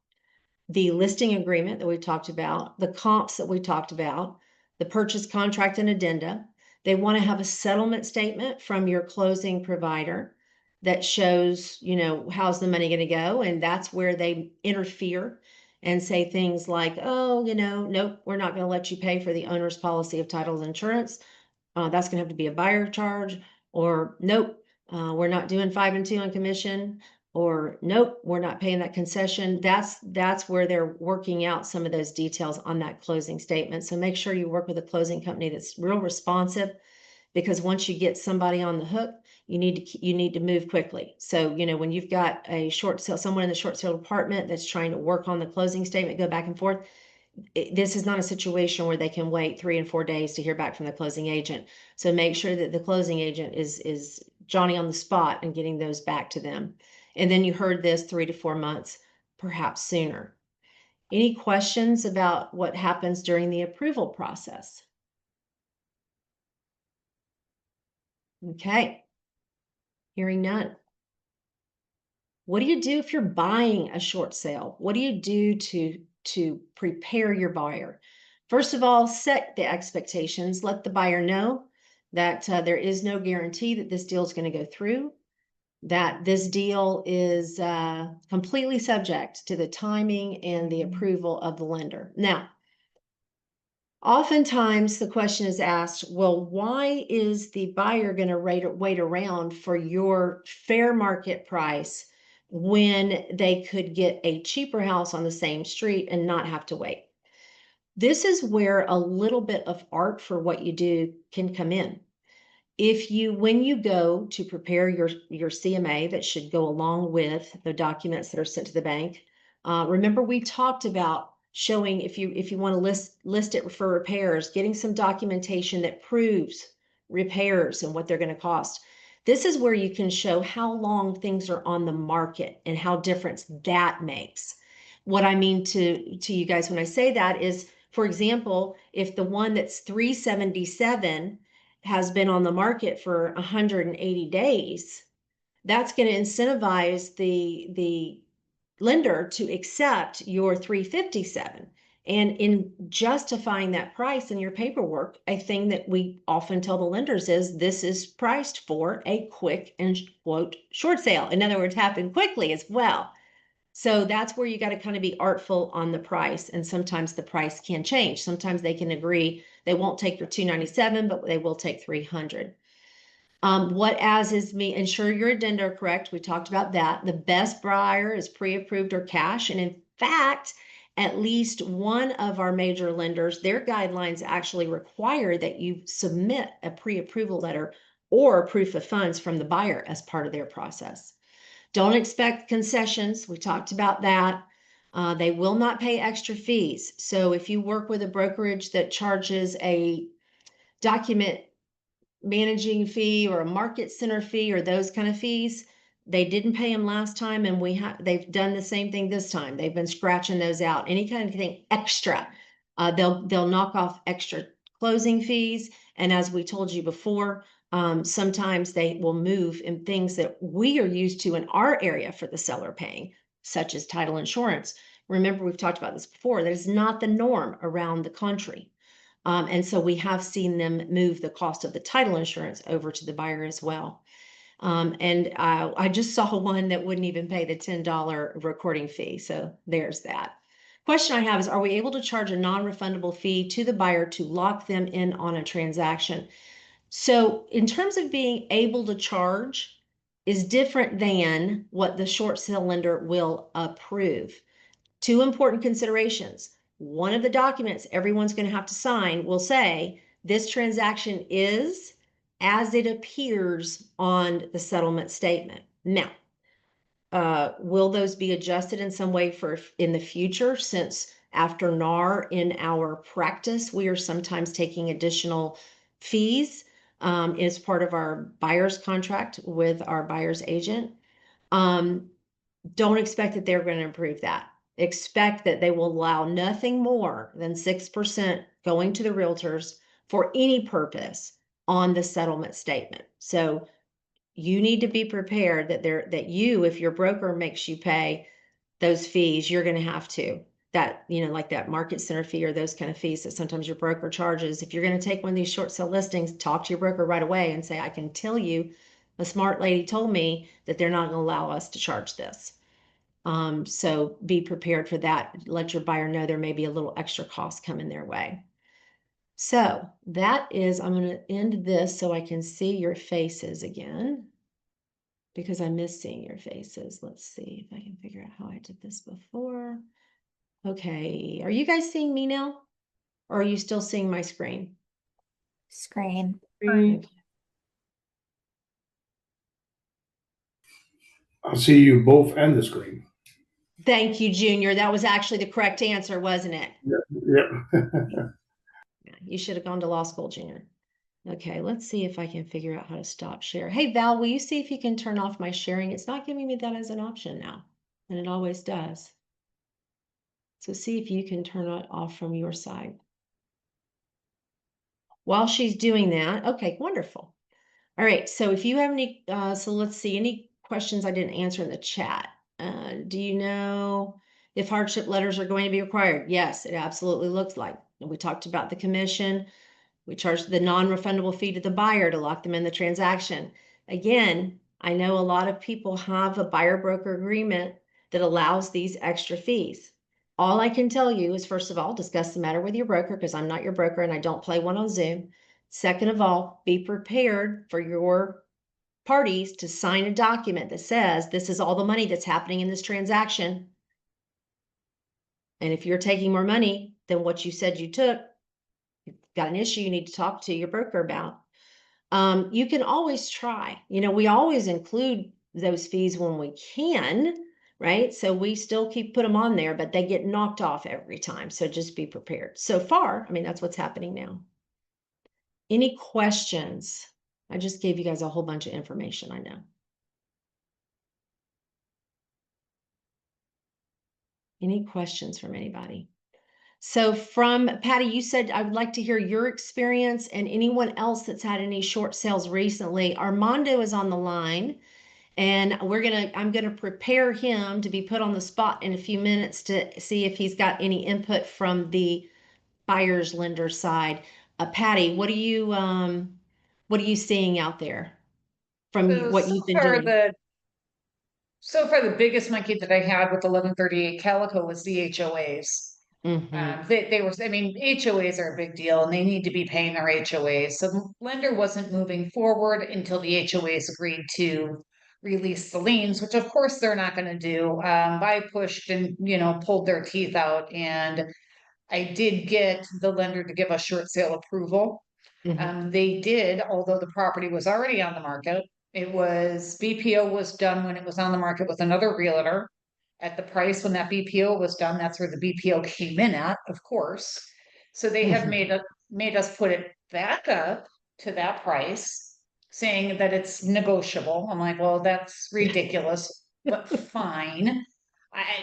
the listing agreement that we talked about, the comps that we talked about, the purchase contract and addenda. They want to have a settlement statement from your closing provider that shows, how's the money going to go. And that's where they interfere and say things like, oh, nope, we're not going to let you pay for the owner's policy of title and insurance. That's going to have to be a buyer charge, or nope, we're not doing 5 and 2 on commission, or nope, we're not paying that concession. That's where they're working out some of those details on that closing statement. So make sure you work with a closing company that's real responsive, because once you get somebody on the hook, you need to move quickly. So, when you've got a short sale, someone in the short sale department that's trying to work on the closing statement, go back and forth, this is not a situation where they can wait 3 and 4 days to hear back from the closing agent. So make sure that the closing agent is Johnny on the spot and getting those back to them. And then you heard this 3 to 4 months, perhaps sooner. Any questions about what happens during the approval process? Okay. Hearing none. What do you do if you're buying a short sale? What do you do to prepare your buyer? First of all, set the expectations. Let the buyer know that there is no guarantee that this deal is going to go through, that this deal is completely subject to the timing and the approval of the lender. Now, oftentimes the question is asked, well, why is the buyer going to wait around for your fair market price when they could get a cheaper house on the same street and not have to wait? This is where a little bit of art for what you do can come in. When you go to prepare your CMA that should go along with the documents that are sent to the bank, remember we talked about showing if you want to list it for repairs, getting some documentation that proves repairs and what they're going to cost. This is where you can show how long things are on the market and how difference that makes. What I mean to you guys when I say that is, for example, if the one that's 377 has been on the market for 180 days, that's going to incentivize the lender to accept your 357. And in justifying that price in your paperwork, a thing that we often tell the lenders is this is priced for a quick and quote short sale. In other words, happen quickly as well. So that's where you got to kind of be artful on the price. And sometimes the price can change. Sometimes they can agree they won't take your $297, but they will take $300. What as is me, ensure your addenda are correct. We talked about that. The best buyer is pre-approved or cash. And in fact, at least one of our major lenders, their guidelines actually require that you submit a pre-approval letter or proof of funds from the buyer as part of their process. Don't expect concessions. We talked about that. They will not pay extra fees. So if you work with a brokerage that charges a document managing fee or a market center fee or those kind of fees, they didn't pay them last time, and they've done the same thing this time. They've been scratching those out. Any kind of thing extra, they'll knock off extra closing fees. And as we told you before, sometimes they will move in things that we are used to in our area for the seller paying, such as title insurance. Remember, we've talked about this before. That is not the norm around the country. And so we have seen them move the cost of the title insurance over to the buyer as well. And I just saw one that wouldn't even pay the $10 recording fee. So there's that. Question I have is, are we able to charge a non-refundable fee to the buyer to lock them in on a transaction? So in terms of being able to charge is different than what the short sale lender will approve. Two important considerations. One of the documents everyone's going to have to sign will say this transaction is as it appears on the settlement statement. Now, will those be adjusted in some way for in the future? Since after NAR in our practice, we are sometimes taking additional fees as part of our buyer's contract with our buyer's agent. Don't expect that they're going to improve that. Expect that they will allow nothing more than 6% going to the realtors for any purpose on the settlement statement. So you need to be prepared that you, if your broker makes you pay those fees, you're going to have to. That, like that market center fee or those kind of fees that sometimes your broker charges. If you're going to take one of these short sale listings, talk to your broker right away and say, I can tell you, a smart lady told me that they're not going to allow us to charge this. So be prepared for that. Let your buyer know there may be a little extra cost coming their way. So that is, I'm going to end this so I can see your faces again, because I miss seeing your faces. Let's see if I can figure out how I did this before. Okay, are you guys seeing me now? Or are you still seeing my screen? Screen. Okay. I see you both and the screen. Thank you, Junior. That was actually the correct answer, wasn't it? Yep. You should have gone to law school, Junior. Okay, let's see if I can figure out how to stop share. Hey, Val, will you see if you can turn off my sharing? It's not giving me that as an option now, and it always does. So see if you can turn it off from your side. While she's doing that, okay, wonderful. All right, so if you have any, so let's see, any questions I didn't answer in the chat. Do you know if hardship letters are going to be required? Yes, it absolutely looks like. We talked about the commission. We charge the non-refundable fee to the buyer to lock them in the transaction. Again, I know a lot of people have a buyer broker agreement that allows these extra fees. All I can tell you is, first of all, discuss the matter with your broker, because I'm not your broker and I don't play one on Zoom. Second of all, be prepared for your parties to sign a document that says this is all the money that's happening in this transaction. And if you're taking more money than what you said you took, you've got an issue you need to talk to your broker about. You can always try. We always include those fees when we can, right? So we still put them on there, but they get knocked off every time. So just be prepared. So far, that's what's happening now. Any questions? I just gave you guys a whole bunch of information, I know. Any questions from anybody? So from Patty, you said, I would like to hear your experience and anyone else that's had any short sales recently. Armando is on the line, And I'm gonna prepare him to be put on the spot in a few minutes to see if he's got any input from the buyer's lender side. Patty, what are you seeing out there from So, what so you've been far doing? the so far the biggest monkey that I had with 1138 Calico was the HOAs. Mhm. They were, I mean, HOAs are a big deal and they need to be paying their HOAs. So the lender wasn't moving forward until the HOAs agreed to release the liens, which of course they're not going to do. I pushed and, pulled their teeth out, and I did get the lender to give us short sale approval. Mhm. They did, although the property was already on the market. It was, BPO was done when it was on the market with another realtor. At the price when that BPO was done, that's where the BPO came in at, of course. So they have made us put it back up to that price, saying that it's negotiable. I'm like, well, that's ridiculous, but fine.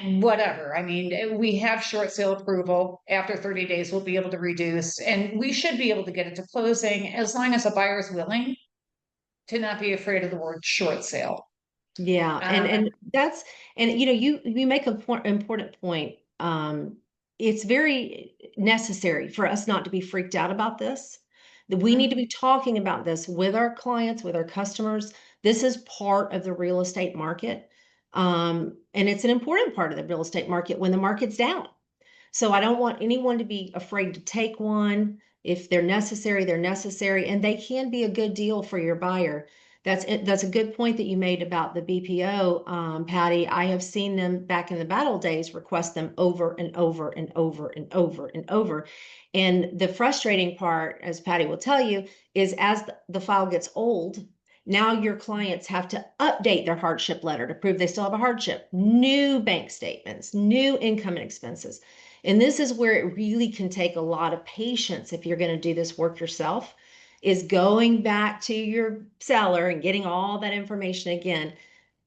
Whatever. I mean, we have short sale approval. After 30 days, we'll be able to reduce, and we should be able to get it to closing as long as a buyer is willing to not be afraid of the word short sale. Yeah, and Um, that's and you make a important point. It's very necessary for us not to be freaked out about this. That we need to be talking about this with our clients, with our customers. This is part of the real estate market. And it's an important part of the real estate market when the market's down. So I don't want anyone to be afraid to take one. If they're necessary, they're necessary, and they can be a good deal for your buyer. That's a good point that you made about the BPO, Patty. I have seen them back in the battle days request them over and over and over and over and over. And the frustrating part, as Patty will tell you, is as the file gets old, now your clients have to update their hardship letter to prove they still have a hardship, new bank statements, new income and expenses. And this is where it really can take a lot of patience if you're going to do this work yourself, is going back to your seller and getting all that information again.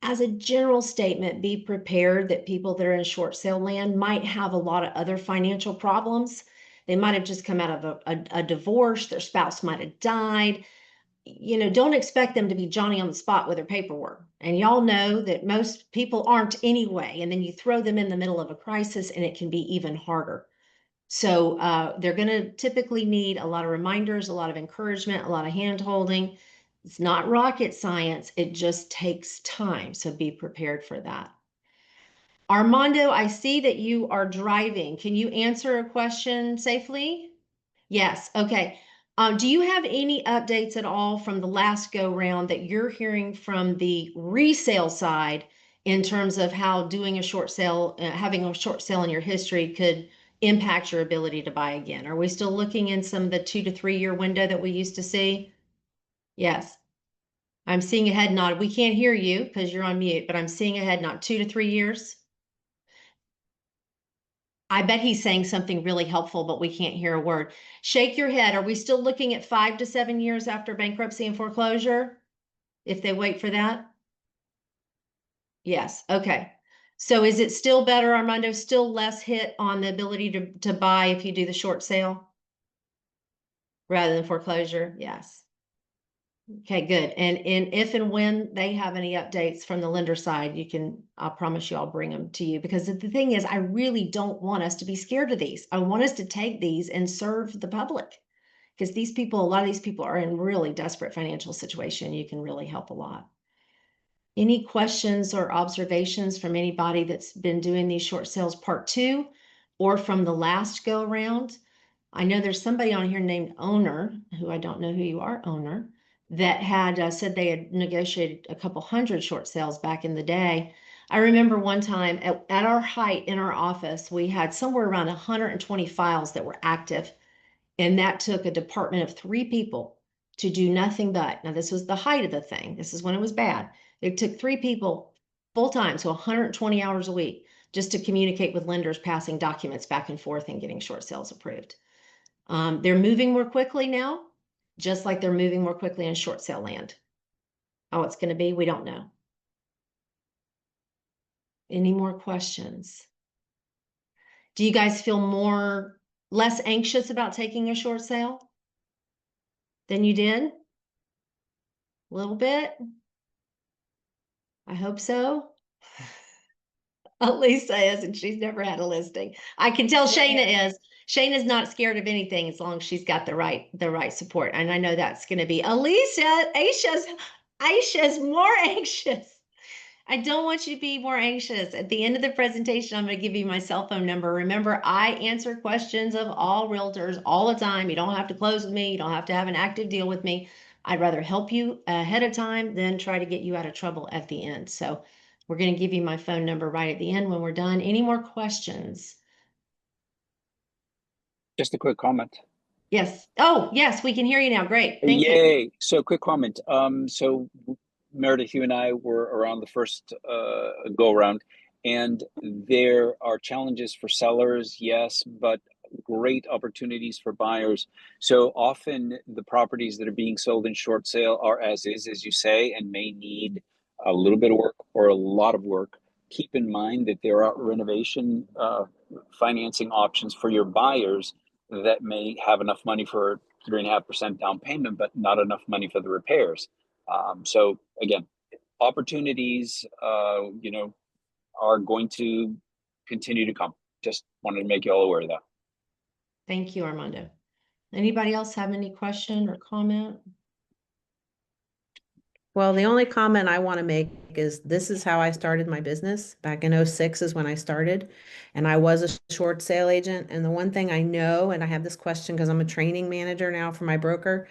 As a general statement, be prepared that people that are in short sale land might have a lot of other financial problems. They might have just come out of a divorce, their spouse might have died. Don't expect them to be Johnny on the spot with their paperwork. And y'all know that most people aren't anyway. And then you throw them in the middle of a crisis and it can be even harder. So they're going to typically need a lot of reminders, a lot of encouragement, a lot of hand holding. It's not rocket science. It just takes time. So be prepared for that. Armando, I see that you are driving. Can you answer a question safely? Yes. Okay. Do you have any updates at all from the last go round that you're hearing from the resale side in terms of how doing a short sale, having a short sale in your history could impact your ability to buy again? Are we still looking in some of the 2 to 3 year window that we used to see? Yes. I'm seeing a head nod. We can't hear you because you're on mute, but I'm seeing a head nod. 2 to 3 years. I bet he's saying something really helpful, but we can't hear a word. Shake your head. Are we still looking at 5 to 7 years after bankruptcy and foreclosure? If they wait for that? Yes. Okay. So is it still better, Armando? Still less hit on the ability to buy if you do the short sale rather than foreclosure? Yes. Okay, good. And if and when they have any updates from the lender side, I'll promise you I'll bring them to you, because the thing is, I really don't want us to be scared of these. I want us to take these and serve the public, because a lot of these people are in really desperate financial situation. You can really help a lot. Any questions or observations from anybody that's been doing these short sales part 2 or from the last go around? I know there's somebody on here named Owner, who I don't know who you are, Owner, that had said they had negotiated a couple hundred short sales back in the day. I remember one time at our height in our office, we had somewhere around 120 files that were active. And that took a department of 3 people to do nothing but, now this was the height of the thing. This is when it was bad. It took 3 people full time, so 120 hours a week, just to communicate with lenders, passing documents back and forth and getting short sales approved. They're moving more quickly now, just like they're moving more quickly in short sale land. How it's going to be, we don't know. Any more questions? Do you guys feel less anxious about taking a short sale than you did? A little bit? I hope so. Lisa is, and she's never had a listing. I can tell Shayna is. Shayna's not scared of anything as long as she's got the right support. And I know that's going to be Alicia. Aisha's more anxious. I don't want you to be more anxious. At the end of the presentation, I'm going to give you my cell phone number. Remember, I answer questions of all realtors all the time. You don't have to close with me. You don't have to have an active deal with me. I'd rather help you ahead of time than try to get you out of trouble at the end. So we're going to give you my phone number right at the end when we're done. Any more questions? Just a quick comment. Yes. Oh, yes, we can hear you now. Great. Thank you. Yay. So quick comment. So Meredith, you and I were around the first go around, and there are challenges for sellers, yes, but great opportunities for buyers. So often the properties that are being sold in short sale are as is, as you say, and may need a little bit of work or a lot of work. Keep in mind that there are renovation financing options for your buyers that may have enough money for 3.5% down payment, but not enough money for the repairs. So again, opportunities, are going to continue to come. Just wanted to make you all aware of that. Thank you, Armando. Anybody else have any question or comment? Well, the only comment I want to make is this is how I started my business. Back in 06 is when I started, and I was a short sale agent. And the one thing I know, and I have this question because I'm a training manager now for my broker,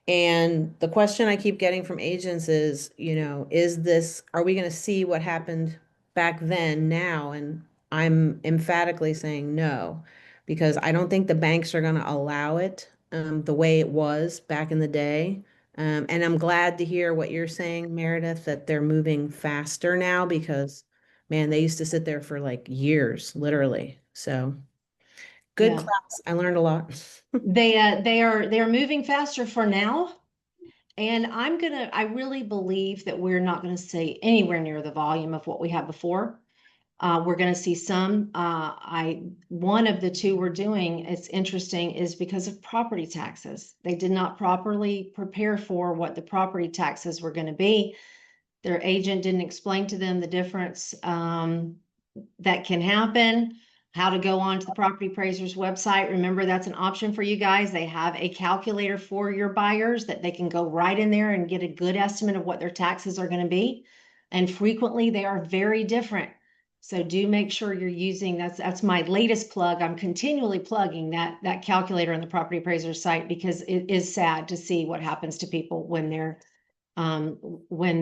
and the question I keep getting from agents is, are we going to see what happened back then now? And I'm emphatically saying no, because I don't think the banks are going to allow it the way it was back in the day. And I'm glad to hear what you're saying, Meredith, that they're moving faster now because, man, they used to sit there for like years, literally. So good Yeah. class. I learned a lot. They're moving faster for now. And I really believe that we're not going to see anywhere near the volume of what we had before. We're going to see some. One of the two we're doing, it's interesting, is because of property taxes. They did not properly prepare for what the property taxes were going to be. Their agent didn't explain to them the difference that can happen, how to go onto the property appraiser's website. Remember, that's an option for you guys. They have a calculator for your buyers that they can go right in there and get a good estimate of what their taxes are going to be. And frequently they are very different. So do make sure you're using, that's my latest plug. I'm continually plugging that calculator on the property appraiser's site, because it is sad to see what happens to people when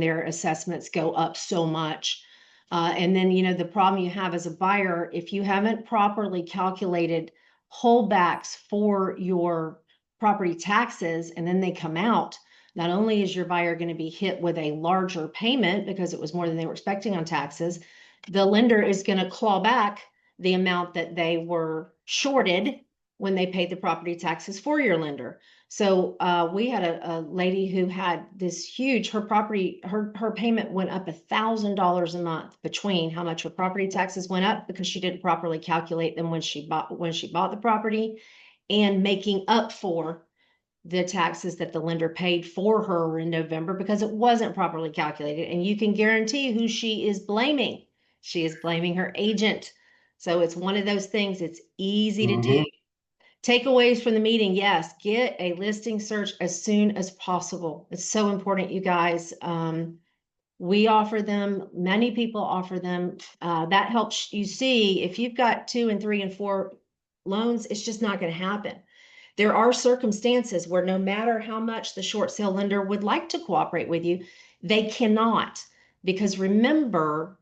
their assessments go up so much. And then, the problem you have as a buyer, if you haven't properly calculated holdbacks for your property taxes, and then they come out, not only is your buyer going to be hit with a larger payment because it was more than they were expecting on taxes, the lender is going to claw back the amount that they were shorted when they paid the property taxes for your lender. So we had a lady who had this huge, her payment went up $1,000 a month between how much her property taxes went up because she didn't properly calculate them when she bought the property, and making up for the taxes that the lender paid for her in November because it wasn't properly calculated. And you can guarantee who she is blaming. She is blaming her agent. So it's one of those things. It's easy to do. Takeaways from the meeting. Yes, get a listing search as soon as possible. It's so important, you guys. We offer them. Many people offer them. That helps you see if you've got 2 and 3 and 4 loans, it's just not going to happen. There are circumstances where no matter how much the short sale lender would like to cooperate with you, they cannot. Because remember,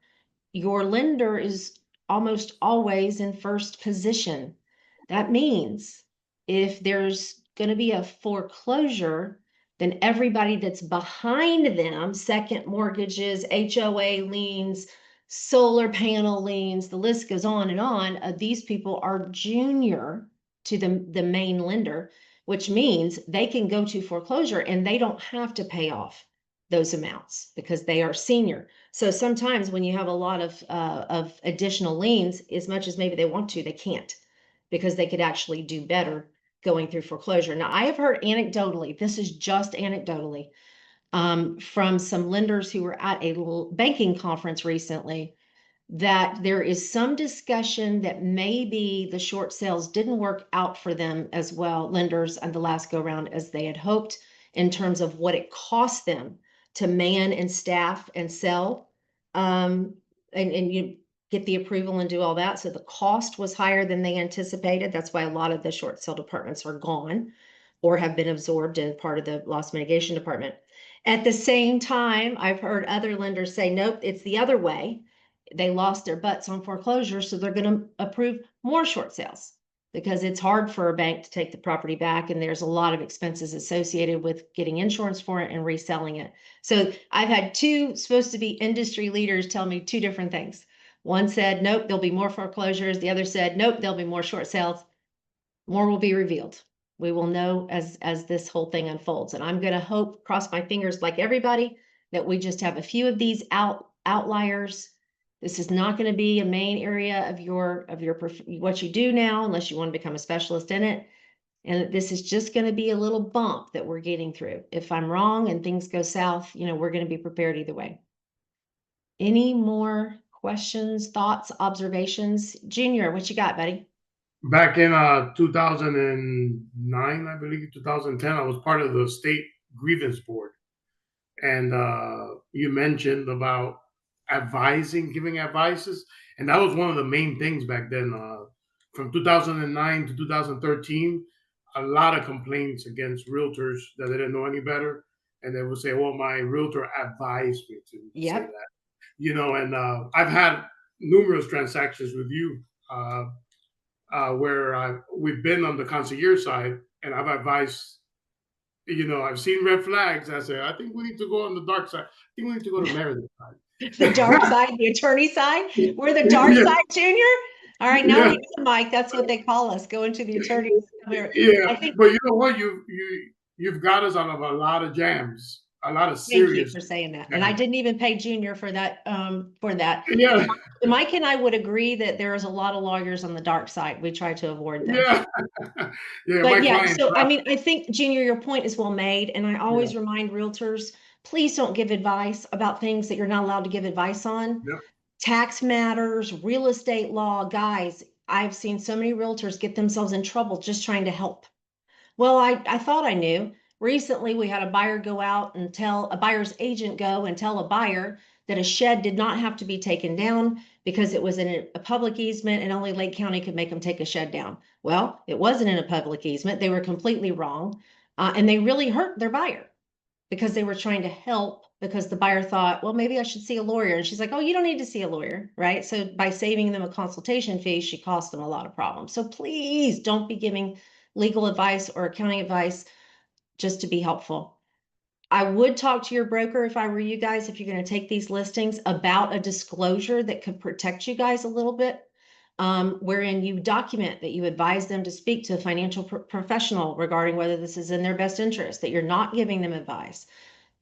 your lender is almost always in first position. That means if there's going to be a foreclosure, then everybody that's behind them, second mortgages, HOA liens, solar panel liens, the list goes on and on. These people are junior to the main lender, which means they can go to foreclosure and they don't have to pay off those amounts because they are senior. So sometimes when you have a lot of additional liens, as much as maybe they want to, they can't, because they could actually do better going through foreclosure. Now, I have heard anecdotally, this is just anecdotally, from some lenders who were at a banking conference recently, that there is some discussion that maybe the short sales didn't work out for them as well, lenders at the last go round, as they had hoped, in terms of what it cost them to man and staff and sell. And you get the approval and do all that. So the cost was higher than they anticipated. That's why a lot of the short sale departments are gone or have been absorbed in part of the loss mitigation department. At the same time, I've heard other lenders say, nope, it's the other way. They lost their butts on foreclosure, so they're going to approve more short sales because it's hard for a bank to take the property back, and there's a lot of expenses associated with getting insurance for it and reselling it. So I've had two supposed to be industry leaders tell me two different things. One said, nope, there'll be more foreclosures. The other said, nope, there'll be more short sales. More will be revealed. We will know as this whole thing unfolds. And I'm going to hope, cross my fingers like everybody, that we just have a few of these outliers. This is not going to be a main area of your what you do now, unless you want to become a specialist in it. And this is just going to be a little bump that we're getting through. If I'm wrong and things go south, we're going to be prepared either way. Any more questions, thoughts, observations? Junior, what you got, buddy? Back in 2009, I believe 2010, I was part of the state grievance board, and you mentioned about giving advices, and that was one of the main things back then. From 2009 to 2013, a lot of complaints against realtors that they didn't know any better, and they would say, "Well, my realtor advised me to say that," And I've had numerous transactions with you. Where we've been on the concierge side, and I've advised, I've seen red flags. I say, I think we need to go on the dark side. I think we need to go to Meredith's side. The dark side, the attorney side. We're the dark side, Junior. All right, now we know, Mike. That's what they call us. Go into the attorney. Yeah, but you know what? You've got us out of a lot of jams. A lot of serious. Thank you for saying that. And I didn't even pay Junior for that. Yeah. Mike and I would agree that there is a lot of lawyers on the dark side. We try to avoid them. Yeah. Yeah. But yeah, so I mean, I think, Junior, your point is well made. And I always remind realtors, please don't give advice about things that you're not allowed to give advice on. Yep. Tax matters, real estate law. Guys, I've seen so many realtors get themselves in trouble just trying to help. Well, I thought I knew. Recently, we had a buyer go out and tell a buyer's agent go and tell a buyer that a shed did not have to be taken down because it was in a public easement and only Lake County could make them take a shed down. Well, it wasn't in a public easement. They were completely wrong. And they really hurt their buyer because they were trying to help, because the buyer thought, well, maybe I should see a lawyer. And she's like, oh, you don't need to see a lawyer, right? So by saving them a consultation fee, she cost them a lot of problems. So please don't be giving legal advice or accounting advice just to be helpful. I would talk to your broker if I were you guys, if you're going to take these listings, about a disclosure that could protect you guys a little bit, wherein you document that you advise them to speak to a financial professional regarding whether this is in their best interest, that you're not giving them advice.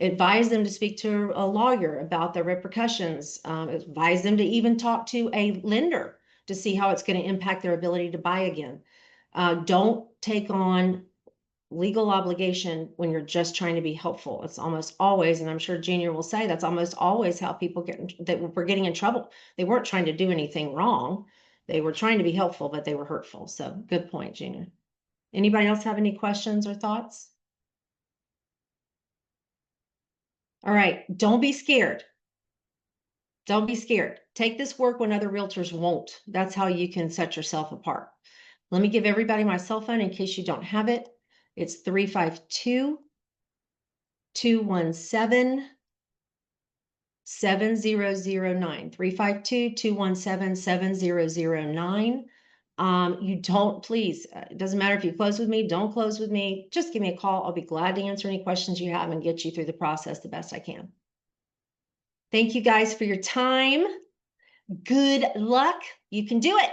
Advise them to speak to a lawyer about the repercussions. Advise them to even talk to a lender to see how it's going to impact their ability to buy again. Don't take on legal obligation when you're just trying to be helpful. It's almost always, and I'm sure Junior will say, that's almost always how people that were getting in trouble. They weren't trying to do anything wrong. They were trying to be helpful, but they were hurtful. So good point, Junior. Anybody else have any questions or thoughts? All right, don't be scared. Don't be scared. Take this work when other realtors won't. That's how you can set yourself apart. Let me give everybody my cell phone in case you don't have it. It's 352-217-7009. 352-217-7009. You don't, please, it doesn't matter if you close with me, don't close with me. Just give me a call. I'll be glad to answer any questions you have and get you through the process the best I can. Thank you guys for your time. Good luck. You can do it.